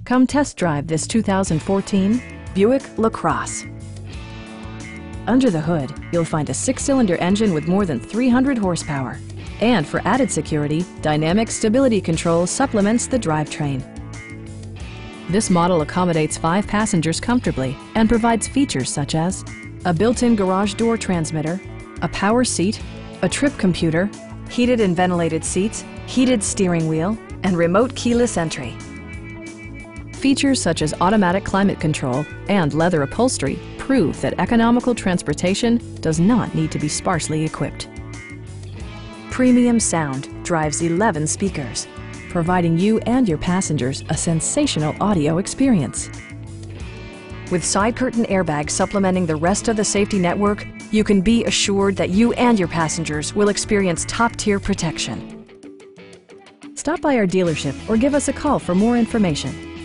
Come test drive this 2014 Buick LaCrosse. Under the hood, you'll find a 6-cylinder engine with more than 300 horsepower. And for added security, Dynamic Stability Control supplements the drivetrain. This model accommodates 5 passengers comfortably and provides features such as a built-in garage door transmitter, a power seat, a trip computer, heated and ventilated seats, heated steering wheel, and remote keyless entry. Features such as automatic climate control and leather upholstery prove that economical transportation does not need to be sparsely equipped. Premium sound drives 11 speakers, providing you and your passengers a sensational audio experience. With side curtain airbags supplementing the rest of the safety network, you can be assured that you and your passengers will experience top-tier protection. Stop by our dealership or give us a call for more information.